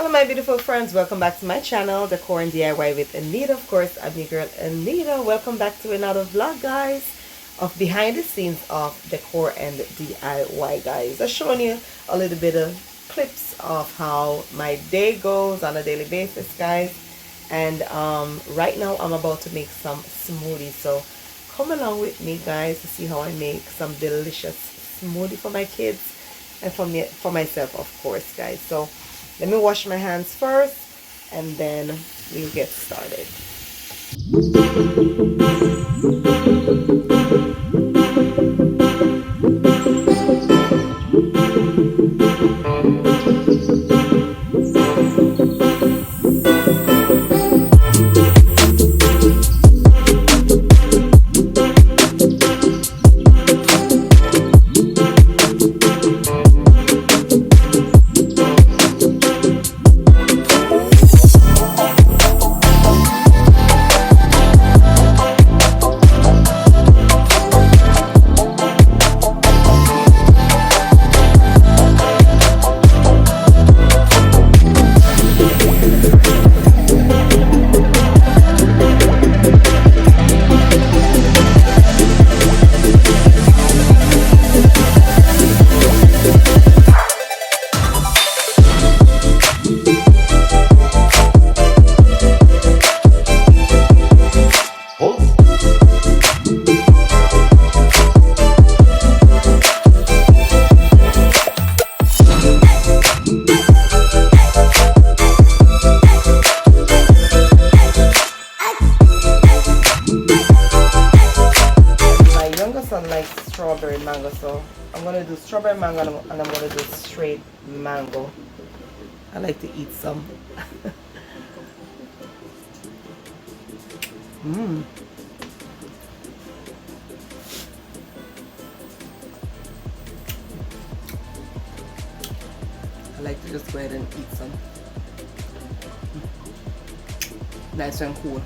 Hello my beautiful friends, welcome back to my channel, Decor and DIY with Anita. Of course, I'm your girl Anita. Welcome back to another vlog, guys, of behind the scenes of Decor and DIY, guys. I'm showing you a little bit of clips of how my day goes on a daily basis, guys. And right now I'm about to make some smoothies, so come along with me, guys, to see how I make some delicious smoothie for my kids and for myself, of course, guys. So let me wash my hands first and then we'll get started. Like strawberry mango, so I'm gonna do strawberry mango and I'm gonna do straight mango. I like to eat some. I like to just go ahead and eat some. Nice and cool.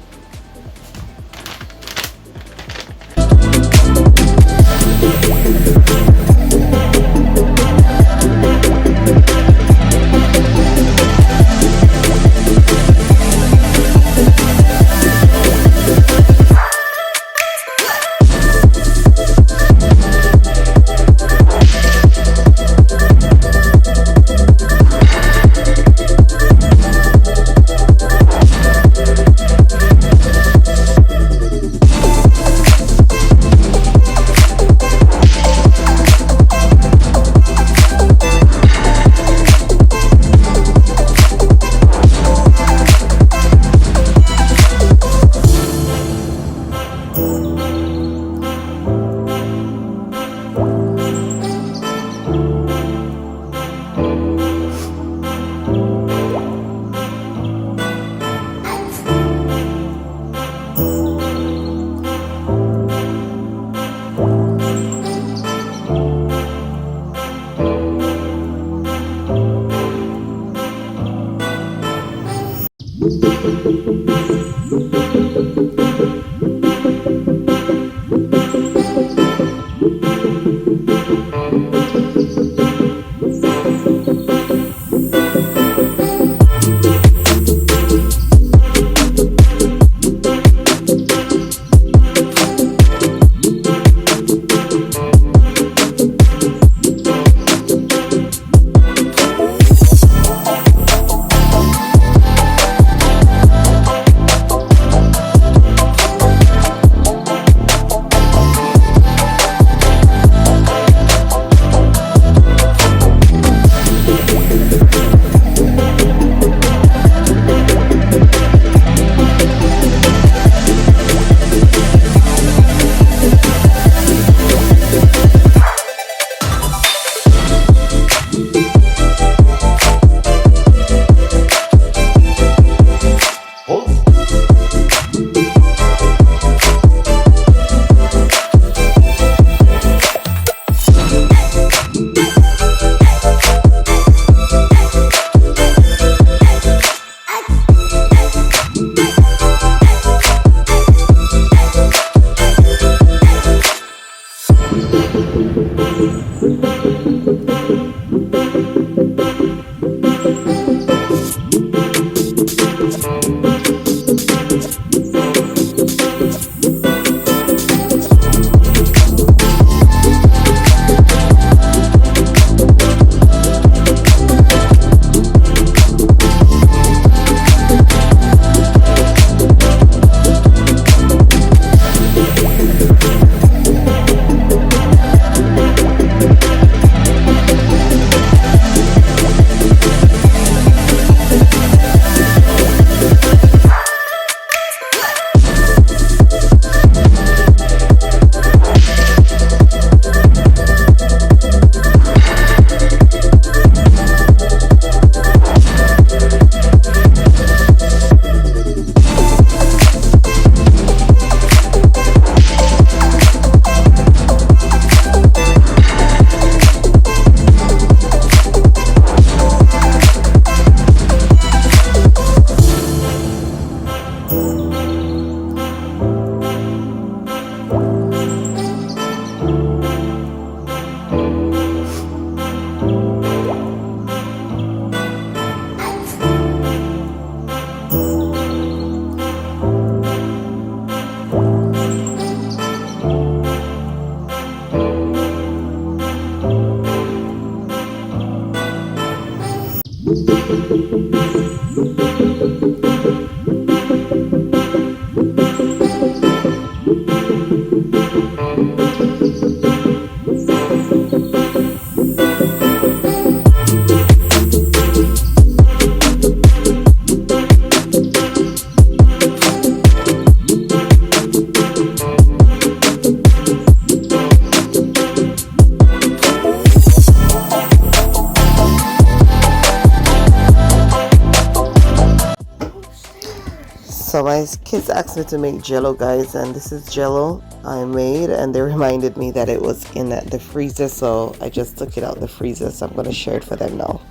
my kids asked me to make Jell-O, guys, and this is Jell-O I made, and they reminded me that it was in the freezer, so I just took it out the freezer, so I'm going to share it for them now.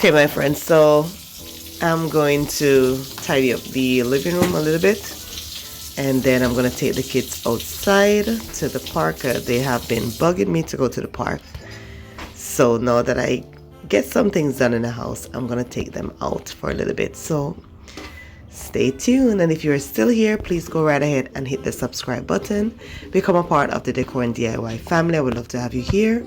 Okay, my friends, so I'm going to tidy up the living room a little bit. And then I'm going to take the kids outside to the park. They have been bugging me to go to the park. So now that I get some things done in the house, I'm going to take them out for a little bit. So stay tuned. And if you're still here, please go right ahead and hit the subscribe button. Become a part of the Decor and DIY family. I would love to have you here.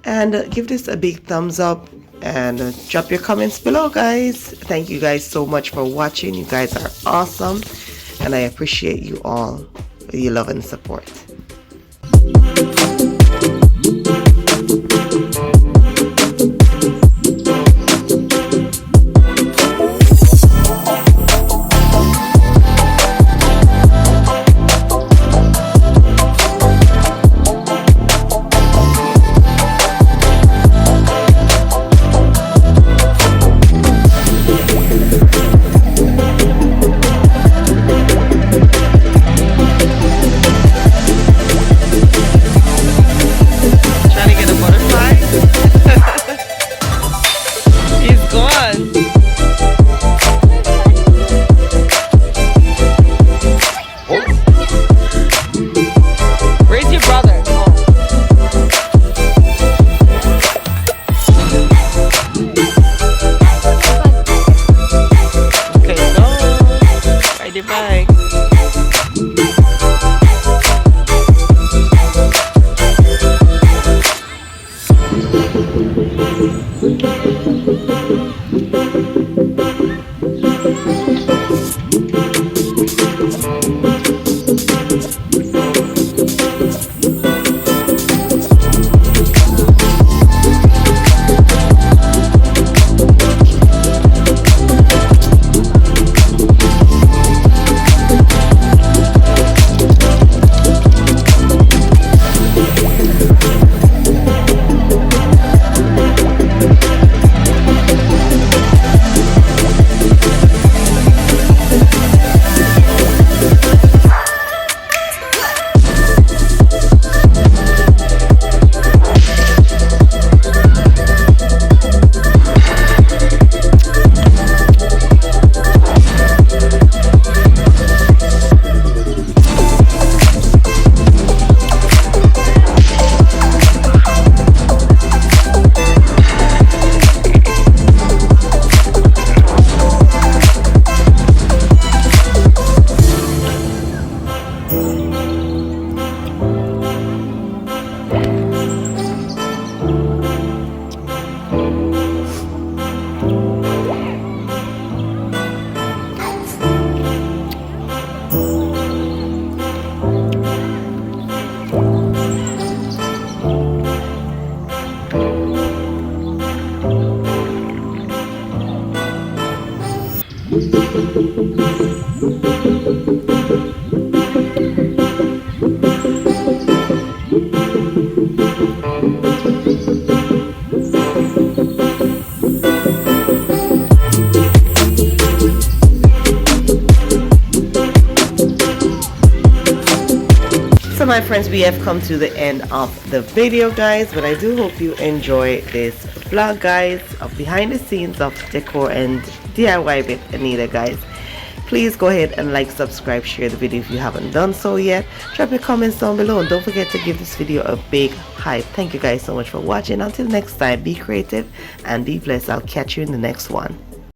And give this a big thumbs up. And drop your comments below, guys. Thank you guys so much for watching. You guys are awesome. And I appreciate you all for your love and support. So my friends, we have come to the end of the video, guys, but I do hope you enjoy this vlog, guys, of behind the scenes of Decor and DIY with Anita, guys. Please go ahead and like, subscribe, share the video if you haven't done so yet. Drop your comments down below and don't forget to give this video a big hype. Thank you guys so much for watching. Until next time, be creative and be blessed. I'll catch you in the next one.